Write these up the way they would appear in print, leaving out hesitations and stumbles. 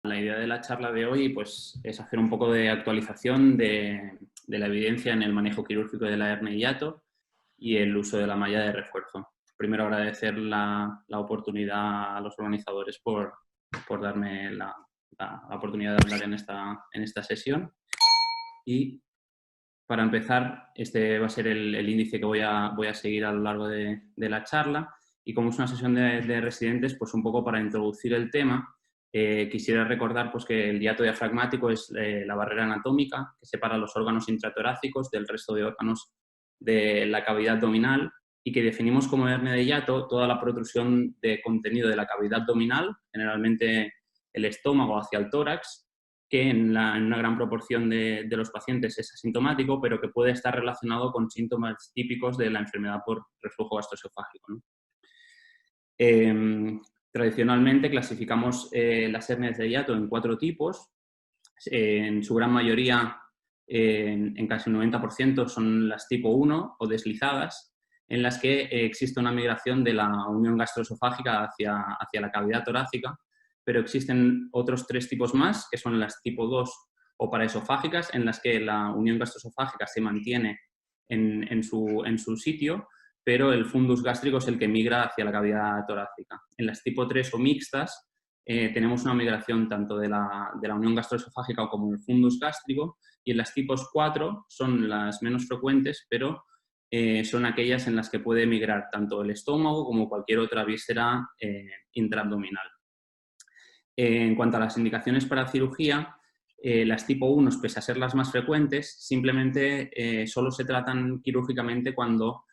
la idea de la charla de hoy pues, es hacer un poco de actualización de la evidencia en el manejo quirúrgico de la hernia de hiato y el uso de la malla de refuerzo. Primero agradecer la oportunidad a los organizadores por darme la oportunidad de hablar en esta sesión. Y para empezar, este va a ser el índice que voy a seguir a lo largo de la charla. Y como es una sesión de residentes, pues un poco para introducir el tema, quisiera recordar pues, que el hiato diafragmático es la barrera anatómica que separa los órganos intratorácicos del resto de órganos de la cavidad abdominal y que definimos como hernia de hiato toda la protrusión de contenido de la cavidad abdominal, generalmente el estómago hacia el tórax, que en una gran proporción de los pacientes es asintomático, pero que puede estar relacionado con síntomas típicos de la enfermedad por reflujo gastroesofágico, ¿no? Tradicionalmente clasificamos las hernias de hiato en 4 tipos. En su gran mayoría, en casi un 90%, son las tipo 1 o deslizadas, en las que existe una migración de la unión gastroesofágica hacia la cavidad torácica, pero existen otros 3 tipos más, que son las tipo 2 o paraesofágicas, en las que la unión gastroesofágica se mantiene en su sitio, pero el fundus gástrico es el que migra hacia la cavidad torácica. En las tipo 3 o mixtas tenemos una migración tanto de la unión gastroesofágica como el fundus gástrico, y en las tipos 4 son las menos frecuentes, pero son aquellas en las que puede migrar tanto el estómago como cualquier otra víscera intraabdominal. En cuanto a las indicaciones para cirugía, las tipo 1, pese a ser las más frecuentes, simplemente solo se tratan quirúrgicamente cuando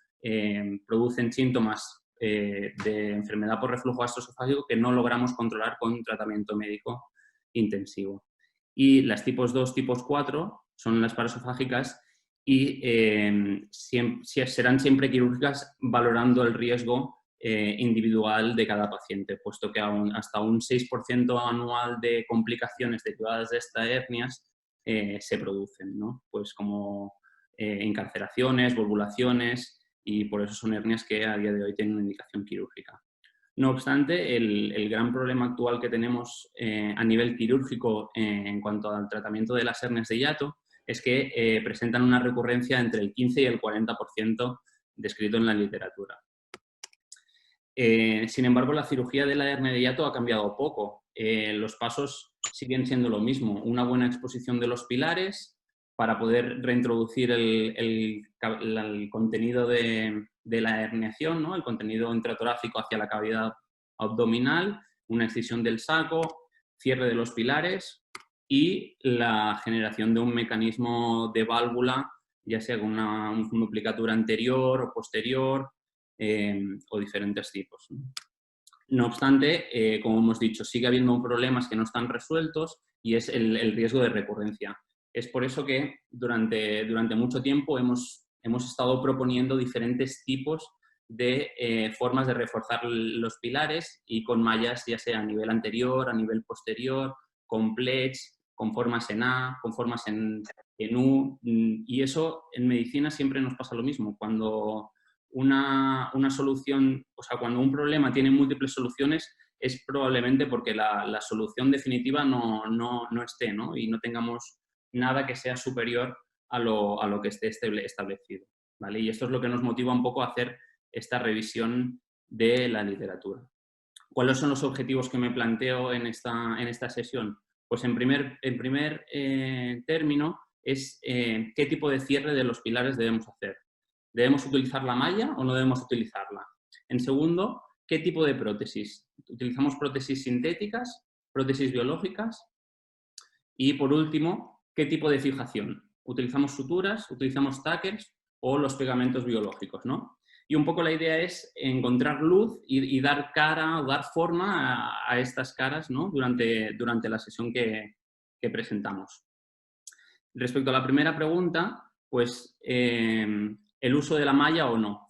producen síntomas de enfermedad por reflujo gastroesofágico que no logramos controlar con tratamiento médico intensivo. Y las tipos 2, tipos 4 son las paraesofágicas y serán siempre quirúrgicas valorando el riesgo individual de cada paciente, puesto que hasta un 6% anual de complicaciones derivadas de estas hernias se producen, ¿no? Pues como encarceraciones, volvulaciones, y por eso son hernias que a día de hoy tienen una indicación quirúrgica. No obstante, el gran problema actual que tenemos a nivel quirúrgico en cuanto al tratamiento de las hernias de hiato es que presentan una recurrencia entre el 15 y el 40% descrito en la literatura. Sin embargo, la cirugía de la hernia de hiato ha cambiado poco. Los pasos siguen siendo lo mismo. Una buena exposición de los pilares para poder reintroducir el contenido de la herniación, ¿no? El contenido intratorácico hacia la cavidad abdominal, una excisión del saco, cierre de los pilares y la generación de un mecanismo de válvula, ya sea con una duplicatura anterior o posterior, o diferentes tipos. No obstante, como hemos dicho, sigue habiendo problemas que no están resueltos y es el riesgo de recurrencia. Es por eso que durante mucho tiempo hemos estado proponiendo diferentes tipos de formas de reforzar los pilares y con mallas ya sea a nivel anterior, a nivel posterior, con pledge, con formas en A, con formas en U, y eso en medicina siempre nos pasa lo mismo. Cuando una solución, o sea, cuando un problema tiene múltiples soluciones, es probablemente porque la solución definitiva no esté, ¿no? Y no tengamos nada que sea superior a lo que esté establecido, ¿vale? Y esto es lo que nos motiva un poco a hacer esta revisión de la literatura. ¿Cuáles son los objetivos que me planteo en esta sesión? Pues en primer término es qué tipo de cierre de los pilares debemos hacer. ¿Debemos utilizar la malla o no debemos utilizarla? En segundo, ¿qué tipo de prótesis? ¿Utilizamos prótesis sintéticas, prótesis biológicas? Y por último, ¿qué tipo de fijación? ¿Utilizamos suturas, utilizamos tackers o los pegamentos biológicos, ¿no? Y un poco la idea es encontrar luz y dar cara o dar forma a estas caras, ¿no? durante la sesión que presentamos. Respecto a la primera pregunta, pues el uso de la malla o no.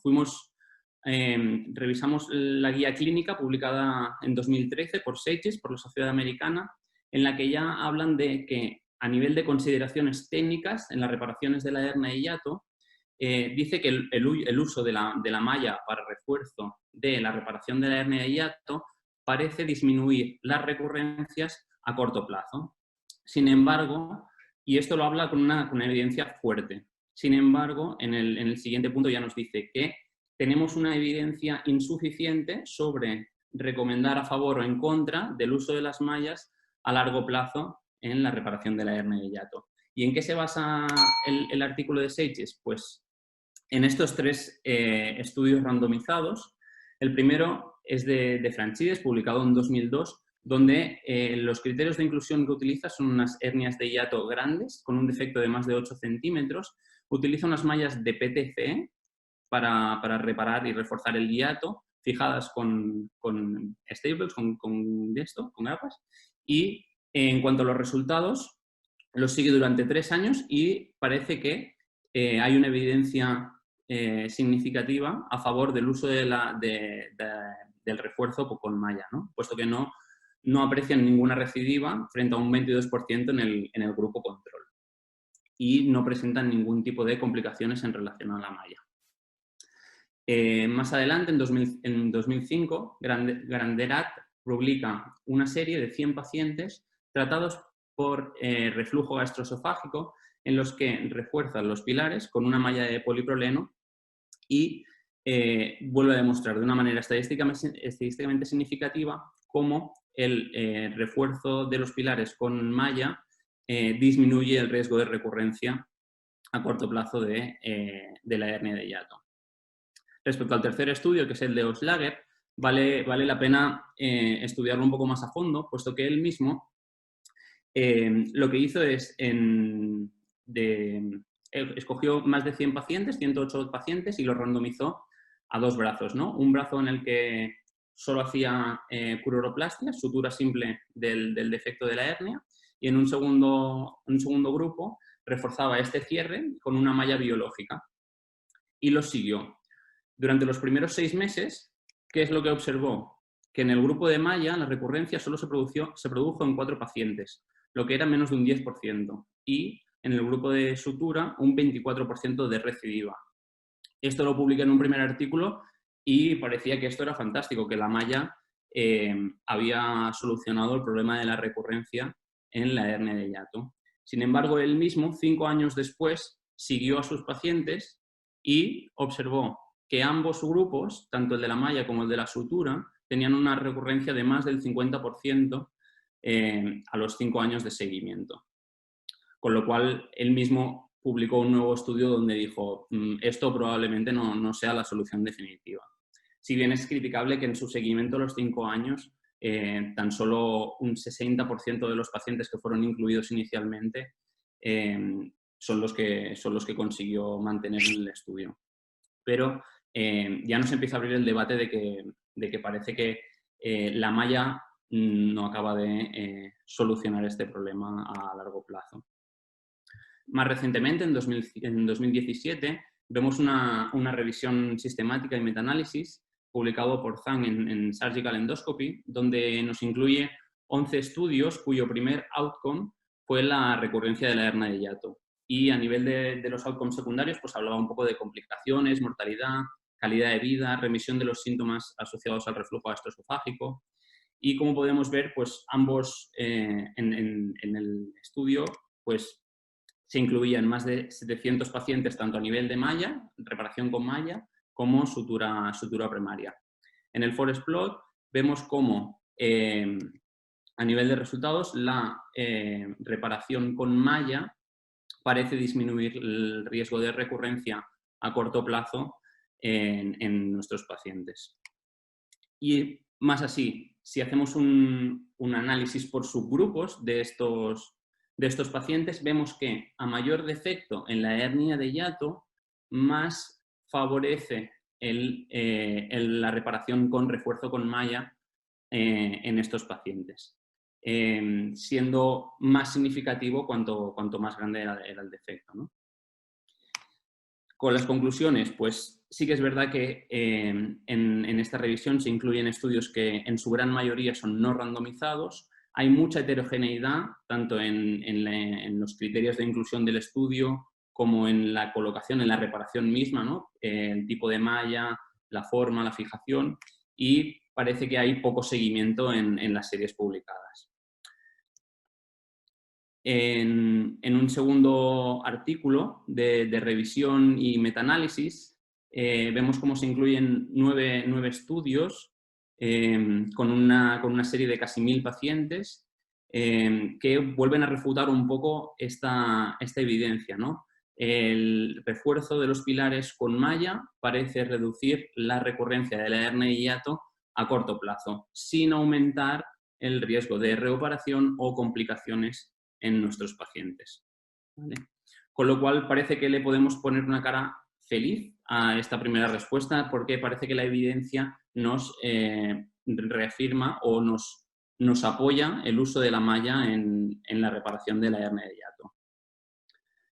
Revisamos la guía clínica publicada en 2013 por SAGES, por la Sociedad Americana, en la que ya hablan de que a nivel de consideraciones técnicas en las reparaciones de la hernia de hiato, dice que el uso de la malla para refuerzo de la reparación de la hernia de hiato parece disminuir las recurrencias a corto plazo. Sin embargo, y esto lo habla con una evidencia fuerte, sin embargo, en el siguiente punto ya nos dice que tenemos una evidencia insuficiente sobre recomendar a favor o en contra del uso de las mallas a largo plazo en la reparación de la hernia de hiato. ¿Y en qué se basa el artículo de Seiches? Pues en estos tres estudios randomizados. El primero es de Franchides, publicado en 2002, donde los criterios de inclusión que utiliza son unas hernias de hiato grandes, con un defecto de más de 8 centímetros. Utiliza unas mallas de PTFE para reparar y reforzar el hiato, fijadas con staples, con grapas. Y en cuanto a los resultados, los sigue durante 3 años y parece que hay una evidencia significativa a favor del uso del refuerzo con malla, ¿no? Puesto que no aprecian ninguna recidiva frente a un 22% en el grupo control y no presentan ningún tipo de complicaciones en relación a la malla. Más adelante, en 2005, Granderat publica una serie de 100 pacientes tratados por reflujo gastroesofágico en los que refuerzan los pilares con una malla de poliproleno y vuelve a demostrar de una manera estadísticamente significativa cómo el refuerzo de los pilares con malla disminuye el riesgo de recurrencia a corto plazo de la hernia de hiato. Respecto al tercer estudio, que es el de Oslager, vale la pena estudiarlo un poco más a fondo, puesto que él mismo lo que hizo es escogió más de 100 pacientes, 108 pacientes, y los randomizó a 2 brazos, ¿no? Un brazo en el que solo hacía cururoplastia, sutura simple del defecto de la hernia, y en un segundo grupo reforzaba este cierre con una malla biológica. Y los siguió. Durante los primeros 6 meses, ¿qué es lo que observó? Que en el grupo de malla la recurrencia solo se produjo en 4 pacientes, lo que era menos de un 10%, y en el grupo de sutura un 24% de recidiva. Esto lo publiqué en un primer artículo y parecía que esto era fantástico, que la malla había solucionado el problema de la recurrencia en la hernia de hiato. Sin embargo, él mismo, 5 años después, siguió a sus pacientes y observó que ambos grupos, tanto el de la malla como el de la sutura, tenían una recurrencia de más del 50% a los 5 años de seguimiento. Con lo cual, él mismo publicó un nuevo estudio donde dijo esto probablemente no sea la solución definitiva. Si bien es criticable que en su seguimiento a los 5 años tan solo un 60% de los pacientes que fueron incluidos inicialmente son los que consiguió mantener en el estudio. Pero ya nos empieza a abrir el debate de que parece que la malla no acaba de solucionar este problema a largo plazo. Más recientemente, en 2017, vemos una revisión sistemática y metaanálisis publicado por Zhang en Surgical Endoscopy, donde nos incluye 11 estudios cuyo primer outcome fue la recurrencia de la hernia de hiato. Y a nivel de los outcomes secundarios, pues hablaba un poco de complicaciones, mortalidad, calidad de vida, remisión de los síntomas asociados al reflujo gastroesofágico. Y como podemos ver, pues ambos en el estudio, pues se incluían más de 700 pacientes tanto a nivel de malla, reparación con malla, como sutura primaria. En el forest plot vemos cómo a nivel de resultados la reparación con malla parece disminuir el riesgo de recurrencia a corto plazo en nuestros pacientes. Y más así, si hacemos un análisis por subgrupos de estos pacientes, vemos que a mayor defecto en la hernia de hiato, más favorece la reparación con refuerzo con malla en estos pacientes, siendo más significativo cuanto más grande era el defecto, ¿no? Con las conclusiones, pues sí que es verdad que en esta revisión se incluyen estudios que en su gran mayoría son no randomizados. Hay mucha heterogeneidad, tanto en los criterios de inclusión del estudio como en la colocación, en la reparación misma, ¿no? El tipo de malla, la forma, la fijación, y parece que hay poco seguimiento en las series publicadas. En un segundo artículo de revisión y metaanálisis, vemos cómo se incluyen nueve estudios con una serie de casi 1000 pacientes que vuelven a refutar un poco esta evidencia, ¿no? El refuerzo de los pilares con malla parece reducir la recurrencia de la hernia de hiato a corto plazo, sin aumentar el riesgo de reoperación o complicaciones en nuestros pacientes, ¿vale? Con lo cual parece que le podemos poner una cara feliz a esta primera respuesta, porque parece que la evidencia nos reafirma o nos apoya el uso de la malla en la reparación de la hernia de hiato.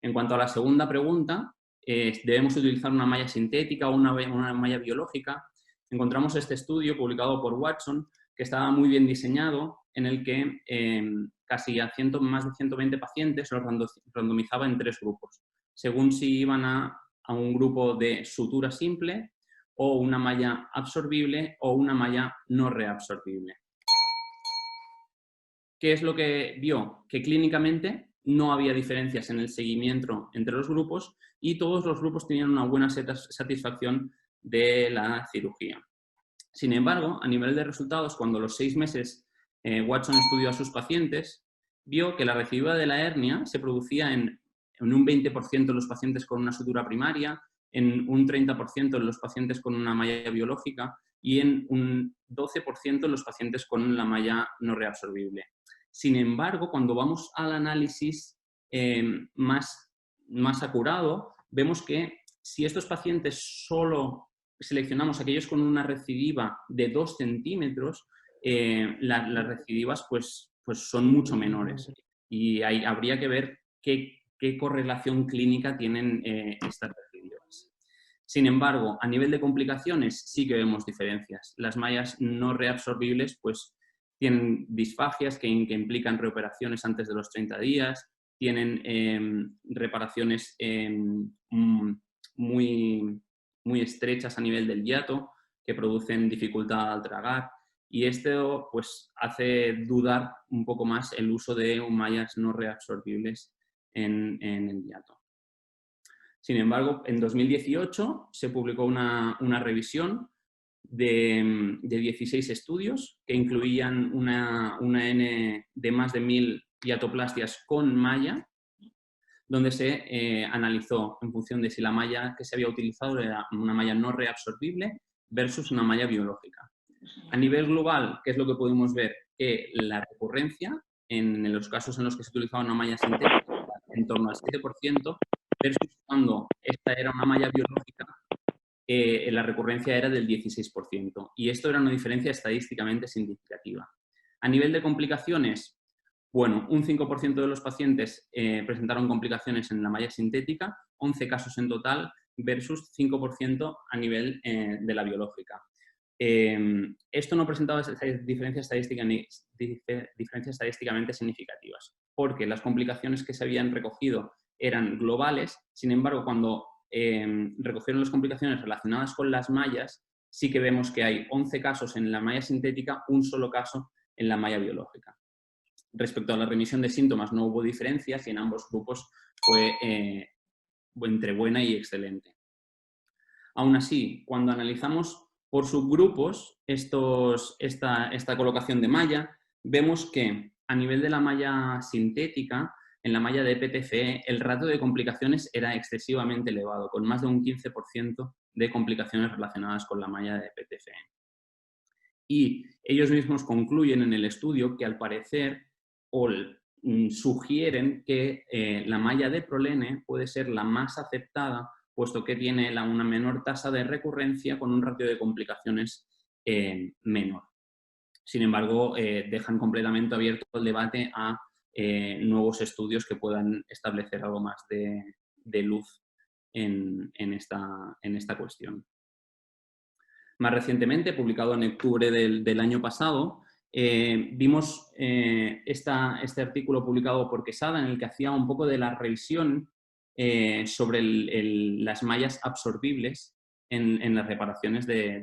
En cuanto a la segunda pregunta, ¿debemos utilizar una malla sintética o una malla biológica? Encontramos este estudio publicado por Watson, que estaba muy bien diseñado, en el que casi más de 120 pacientes los randomizaba en 3 grupos, según si iban a un grupo de sutura simple o una malla absorbible o una malla no reabsorbible. ¿Qué es lo que vio? Que clínicamente no había diferencias en el seguimiento entre los grupos y todos los grupos tenían una buena satisfacción de la cirugía. Sin embargo, a nivel de resultados, cuando a los 6 meses Watson estudió a sus pacientes, vio que la recidiva de la hernia se producía en un 20% en los pacientes con una sutura primaria, en un 30% en los pacientes con una malla biológica y en un 12% en los pacientes con la malla no reabsorbible. Sin embargo, cuando vamos al análisis más acurado, vemos que si estos pacientes solo seleccionamos aquellos con una recidiva de 2 centímetros, las recidivas pues son mucho menores. Y habría que ver qué correlación clínica tienen estas recidivas. Sin embargo, a nivel de complicaciones sí que vemos diferencias. Las mallas no reabsorbibles pues tienen disfagias que implican reoperaciones antes de los 30 días, tienen reparaciones muy estrechas a nivel del hiato, que producen dificultad al tragar, y esto pues hace dudar un poco más el uso de mallas no reabsorbibles en el hiato. Sin embargo, en 2018 se publicó una revisión de 16 estudios que incluían una N de más de 1000 hiatoplastias con malla, donde se analizó en función de si la malla que se había utilizado era una malla no reabsorbible versus una malla biológica. A nivel global, ¿qué es lo que podemos ver? Que la recurrencia, en los casos en los que se utilizaba una malla sintética, en torno al 7%, versus cuando esta era una malla biológica, la recurrencia era del 16%. Y esto era una diferencia estadísticamente significativa. A nivel de complicaciones, bueno, un 5% de los pacientes presentaron complicaciones en la malla sintética, 11 casos en total, versus 5% a nivel de la biológica. Esto no presentaba diferencias estadísticamente significativas, porque las complicaciones que se habían recogido eran globales. Sin embargo, cuando recogieron las complicaciones relacionadas con las mallas, sí que vemos que hay 11 casos en la malla sintética, un solo caso en la malla biológica. Respecto a la remisión de síntomas, no hubo diferencias y en ambos grupos fue entre buena y excelente. Aún así, cuando analizamos por subgrupos esta colocación de malla, vemos que a nivel de la malla sintética, en la malla de PTFE, el ratio de complicaciones era excesivamente elevado, con más de un 15% de complicaciones relacionadas con la malla de PTFE. Y ellos mismos concluyen en el estudio que al parecer sugieren que la malla de Prolene puede ser la más aceptada, puesto que tiene una menor tasa de recurrencia con un ratio de complicaciones menor. Sin embargo, dejan completamente abierto el debate a nuevos estudios que puedan establecer algo más de luz en esta cuestión. Más recientemente, publicado en octubre del año pasado, vimos este artículo publicado por Quesada, en el que hacía un poco de la revisión sobre las mallas absorbibles en las reparaciones de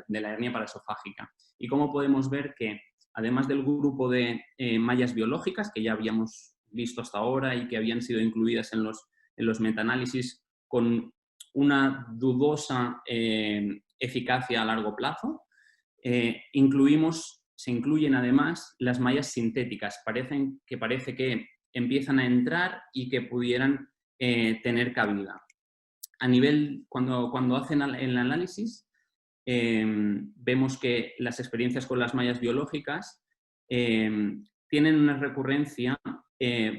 la hernia paraesofágica. Y cómo podemos ver que, además del grupo de mallas biológicas, que ya habíamos visto hasta ahora y que habían sido incluidas en los metaanálisis con una dudosa eficacia a largo plazo. Se incluyen además las mallas sintéticas. Parece que empiezan a entrar y que pudieran tener cabida. Cuando hacen el análisis, vemos que las experiencias con las mallas biológicas tienen una recurrencia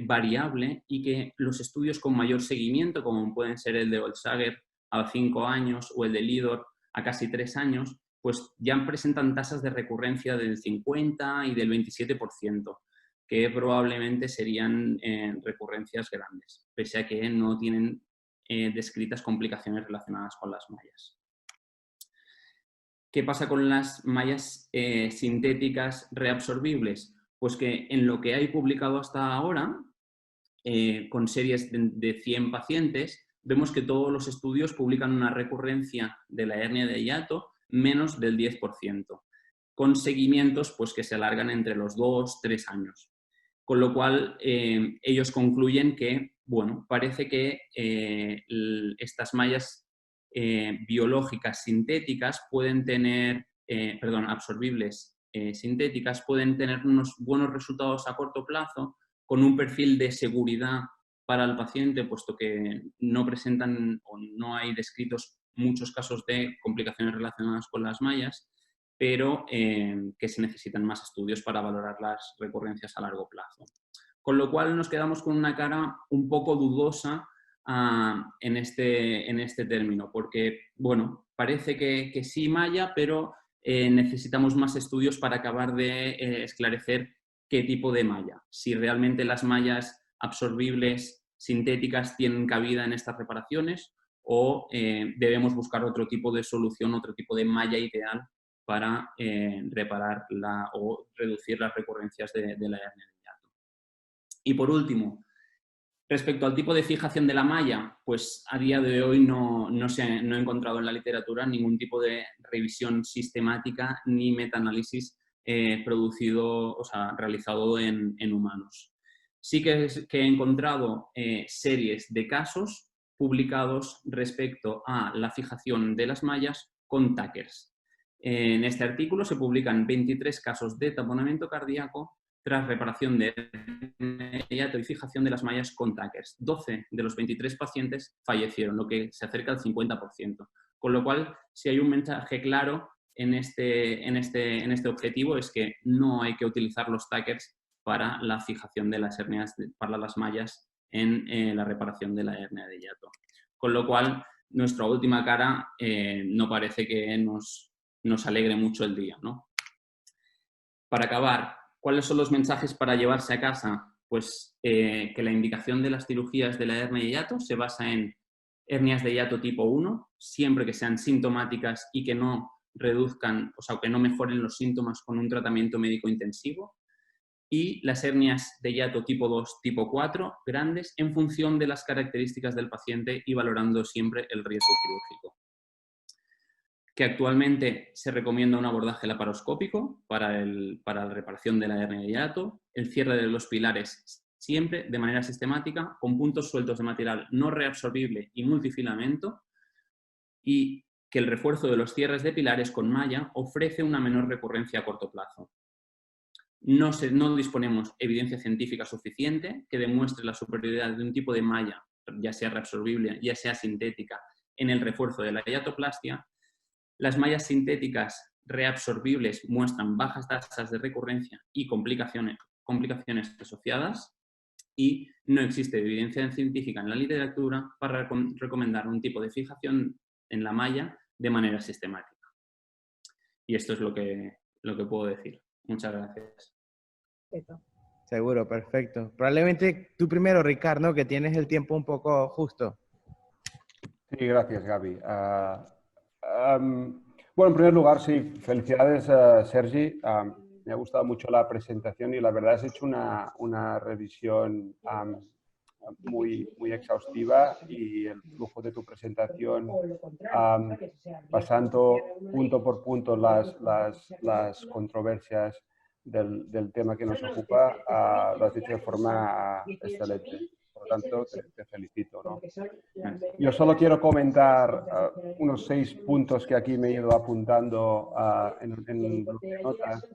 variable y que los estudios con mayor seguimiento, como pueden ser el de Olsager a 5 años o el de Lidor a casi 3 años, pues ya presentan tasas de recurrencia del 50 y del 27%, que probablemente serían recurrencias grandes, pese a que no tienen descritas complicaciones relacionadas con las mallas. ¿Qué pasa con las mallas sintéticas reabsorbibles? Pues que en lo que hay publicado hasta ahora, con series de 100 pacientes, vemos que todos los estudios publican una recurrencia de la hernia de hiato menos del 10%, con seguimientos pues, que se alargan entre los 2-3 años. Con lo cual, ellos concluyen que, bueno, parece que estas mallas biológicas sintéticas pueden tener, absorbibles sintéticas, pueden tener unos buenos resultados a corto plazo con un perfil de seguridad para el paciente, puesto que no presentan o no hay descritos muchos casos de complicaciones relacionadas con las mallas, pero que se necesitan más estudios para valorar las recurrencias a largo plazo. Con lo cual nos quedamos con una cara un poco dudosa en este término, porque, bueno, parece que sí malla, pero necesitamos más estudios para acabar de esclarecer qué tipo de malla. Si realmente las mallas absorbibles sintéticas tienen cabida en estas reparaciones o debemos buscar otro tipo de solución, otro tipo de malla ideal para reparar o reducir las recurrencias de la hernia de hiato. Y por último, respecto al tipo de fijación de la malla, pues a día de hoy no he encontrado en la literatura ningún tipo de revisión sistemática ni metaanálisis realizado en humanos. Sí que he encontrado series de casos publicados respecto a la fijación de las mallas con TACERS. En este artículo se publican 23 casos de taponamiento cardíaco tras reparación de hiato y fijación de las mallas con TACERS. 12 de los 23 pacientes fallecieron, lo que se acerca al 50%. Con lo cual, si hay un mensaje claro en este objetivo, es que no hay que utilizar los TACERS para la fijación de las hernias, para las mallas en la reparación de la hernia de hiato. Con lo cual, nuestra última cara no parece que nos alegre mucho el día, ¿no? Para acabar, ¿cuáles son los mensajes para llevarse a casa? Pues que la indicación de las cirugías de la hernia de hiato se basa en hernias de hiato tipo 1, siempre que sean sintomáticas y que no reduzcan, que no mejoren los síntomas con un tratamiento médico intensivo. Y las hernias de hiato tipo 2, tipo 4, grandes, en función de las características del paciente y valorando siempre el riesgo quirúrgico. Que actualmente se recomienda un abordaje laparoscópico para la reparación de la hernia de hiato, el cierre de los pilares siempre de manera sistemática, con puntos sueltos de material no reabsorbible y multifilamento, y que el refuerzo de los cierres de pilares con malla ofrece una menor recurrencia a corto plazo. No disponemos evidencia científica suficiente que demuestre la superioridad de un tipo de malla, ya sea reabsorbible, ya sea sintética, en el refuerzo de la hiatoplastia. Las mallas sintéticas reabsorbibles muestran bajas tasas de recurrencia y complicaciones asociadas, y no existe evidencia científica en la literatura para recomendar un tipo de fijación en la malla de manera sistemática. Y esto es lo que puedo decir. Muchas gracias. Seguro, perfecto. Probablemente tú primero, Ricard, ¿no? Que tienes el tiempo un poco justo. Sí, gracias, Gaby. Bueno, en primer lugar, sí, felicidades, Sergi. Me ha gustado mucho la presentación y la verdad has hecho una revisión muy exhaustiva, y el flujo de tu presentación, pasando punto por punto las controversias del tema que nos ocupa, lo has hecho de forma excelente. Por lo tanto, te felicito, ¿no? Yo solo quiero comentar unos 6 puntos que aquí me he ido apuntando en el bloc de notas.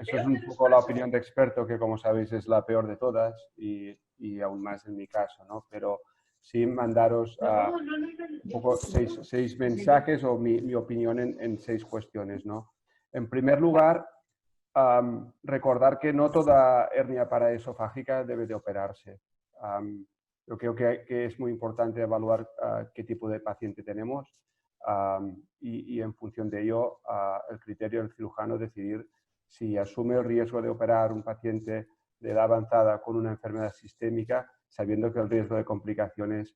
Eso es un poco la opinión de experto, que como sabéis es la peor de todas y aún más en mi caso, ¿no? Pero sí mandaros un poco 6 mensajes o mi opinión en 6 cuestiones, ¿no? En primer lugar, recordar que no toda hernia paraesofágica debe de operarse. Yo creo que es muy importante evaluar qué tipo de paciente tenemos y en función de ello el criterio del cirujano decidir si asume el riesgo de operar un paciente de edad avanzada con una enfermedad sistémica, sabiendo que el riesgo de complicaciones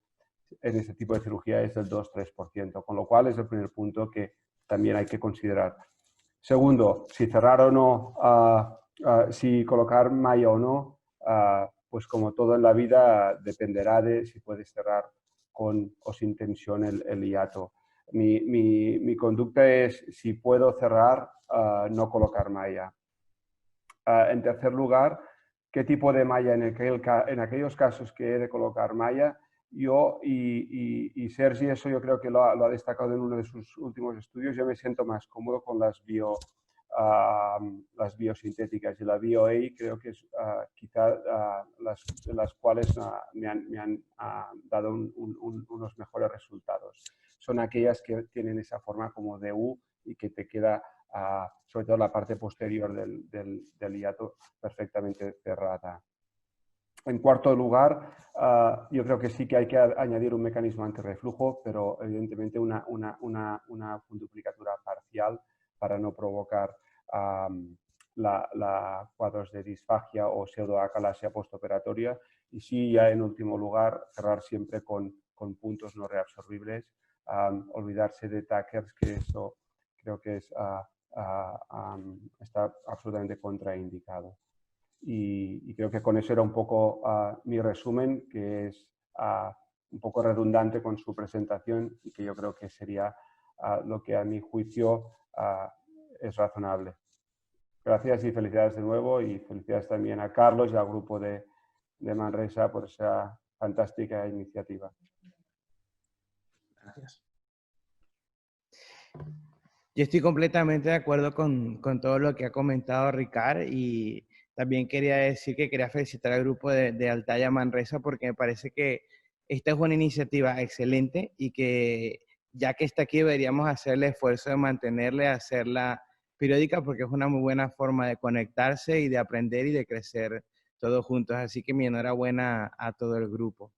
en este tipo de cirugía es del 2-3%, con lo cual es el primer punto que también hay que considerar. Segundo, si cerrar o no, si colocar malla o no, pues como todo en la vida dependerá de si puedes cerrar con o sin tensión el hiato. Mi conducta es, si puedo cerrar, no colocar malla. En tercer lugar, ¿qué tipo de malla? En aquellos casos que he de colocar malla, yo y Sergi, eso yo creo que lo ha destacado en uno de sus últimos estudios, yo me siento más cómodo con las biosintéticas, y la BioA creo que es quizá las cuales me han dado unos mejores resultados. Son aquellas que tienen esa forma como de U y que te queda sobre todo la parte posterior del hiato perfectamente cerrada. En cuarto lugar, yo creo que sí que hay que añadir un mecanismo antirreflujo, pero evidentemente una funduplicatura parcial para no provocar cuadros de disfagia o pseudoacalasia postoperatoria. Y sí, ya en último lugar, cerrar siempre con puntos no reabsorbibles. Olvidarse de tacers, que eso creo que está absolutamente contraindicado. Y creo que con eso era un poco mi resumen, que es un poco redundante con su presentación y que yo creo que sería lo que a mi juicio es razonable. Gracias y felicidades de nuevo, y felicidades también a Carlos y al grupo de Manresa por esa fantástica iniciativa. Gracias. Yo estoy completamente de acuerdo con todo lo que ha comentado Ricard, y también quería decir que quería felicitar al grupo de Altaya Manresa, porque me parece que esta es una iniciativa excelente y que ya que está aquí deberíamos hacer el esfuerzo de mantenerla, hacerla periódica, porque es una muy buena forma de conectarse y de aprender y de crecer todos juntos. Así que mi enhorabuena a todo el grupo.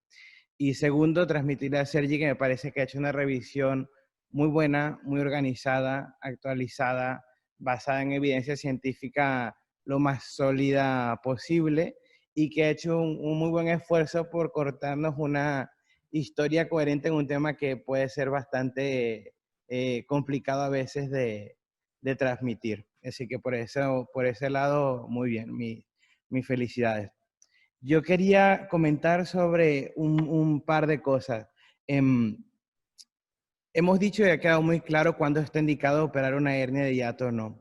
Y segundo, transmitirle a Sergi que me parece que ha hecho una revisión muy buena, muy organizada, actualizada, basada en evidencia científica lo más sólida posible, y que ha hecho un muy buen esfuerzo por cortarnos una historia coherente en un tema que puede ser bastante complicado a veces de transmitir. Así que por ese lado, muy bien, mis felicidades. Yo quería comentar sobre un par de cosas. Hemos dicho y ha quedado muy claro cuándo está indicado operar una hernia de hiato o no.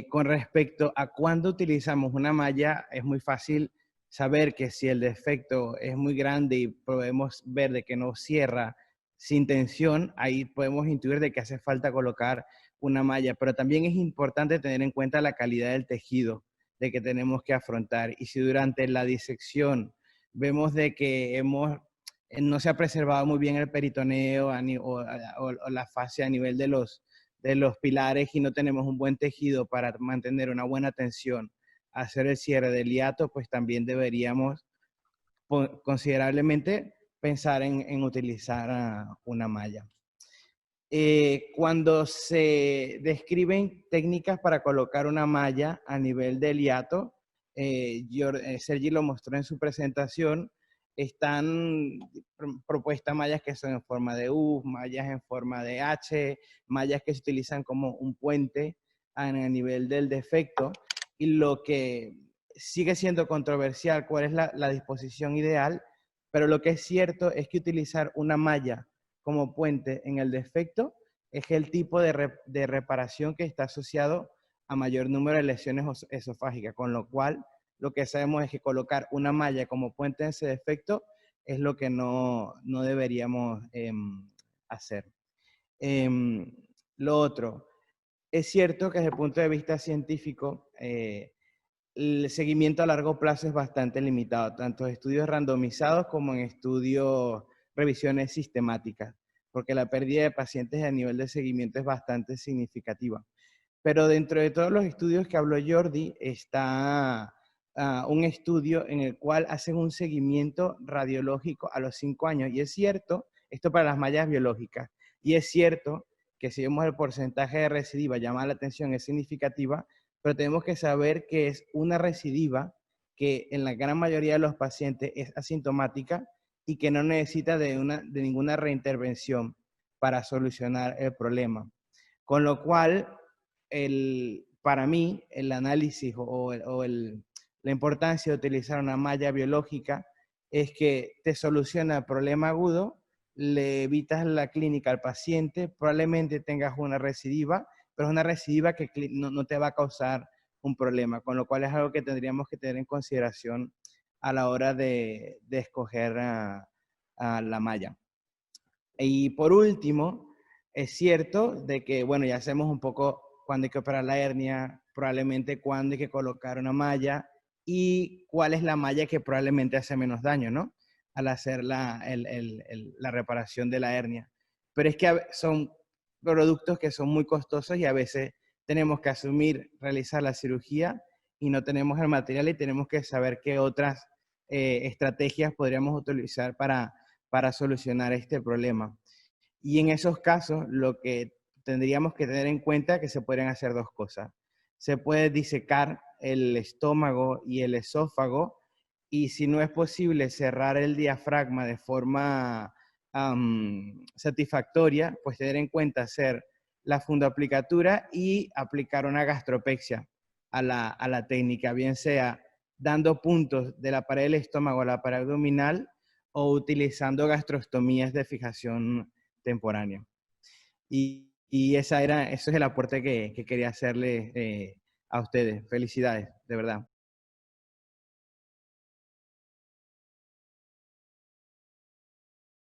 Con respecto a cuándo utilizamos una malla, es muy fácil saber que si el defecto es muy grande y podemos ver de que no cierra sin tensión, ahí podemos intuir de que hace falta colocar una malla. Pero también es importante tener en cuenta la calidad del tejido de que tenemos que afrontar. Y si durante la disección vemos de que no se ha preservado muy bien el peritoneo o la fascia a nivel de los pilares, y no tenemos un buen tejido para mantener una buena tensión, hacer el cierre del hiato, pues también deberíamos considerablemente pensar en utilizar una malla. Cuando se describen técnicas para colocar una malla a nivel del hiato, Sergi lo mostró en su presentación, están propuestas mallas que son en forma de U, mallas en forma de H, mallas que se utilizan como un puente a nivel del defecto, y lo que sigue siendo controversial, cuál es la disposición ideal, pero lo que es cierto es que utilizar una malla como puente en el defecto es el tipo de reparación que está asociado a mayor número de lesiones esofágicas, con lo cual lo que sabemos es que colocar una malla como puente en ese defecto es lo que no deberíamos hacer. Lo otro, es cierto que desde el punto de vista científico, el seguimiento a largo plazo es bastante limitado, tanto en estudios randomizados como en estudios, revisiones sistemáticas, porque la pérdida de pacientes a nivel de seguimiento es bastante significativa. Pero dentro de todos los estudios que habló Jordi, está un estudio en el cual hacen un seguimiento radiológico a los 5 años. Y es cierto, esto para las mallas biológicas, y es cierto que si vemos el porcentaje de recidiva, llama la atención, es significativa, pero tenemos que saber que es una recidiva que en la gran mayoría de los pacientes es asintomática y que no necesita de ninguna reintervención para solucionar el problema. Con lo cual, para mí, el análisis la importancia de utilizar una malla biológica es que te soluciona el problema agudo, le evitas la clínica al paciente, probablemente tengas una recidiva, pero es una recidiva que no te va a causar un problema, con lo cual es algo que tendríamos que tener en consideración a la hora de escoger a la malla. Y por último, es cierto de que, bueno, ya sabemos un poco cuándo hay que operar la hernia, probablemente cuándo hay que colocar una malla y cuál es la malla que probablemente hace menos daño, ¿no? Al hacer la reparación de la hernia. Pero es que son productos que son muy costosos y a veces tenemos que asumir, realizar la cirugía y no tenemos el material y tenemos que saber qué otras estrategias podríamos utilizar para solucionar este problema. Y en esos casos, lo que tendríamos que tener en cuenta es que se pueden hacer dos cosas. Se puede disecar el estómago y el esófago, y si no es posible cerrar el diafragma de forma satisfactoria, pues tener en cuenta hacer la fundoaplicatura y aplicar una gastropexia a la técnica, bien sea dando puntos de la pared del estómago a la pared abdominal o utilizando gastrostomías de fijación temporánea. Y eso es el aporte que quería hacerle a ustedes. Felicidades, de verdad.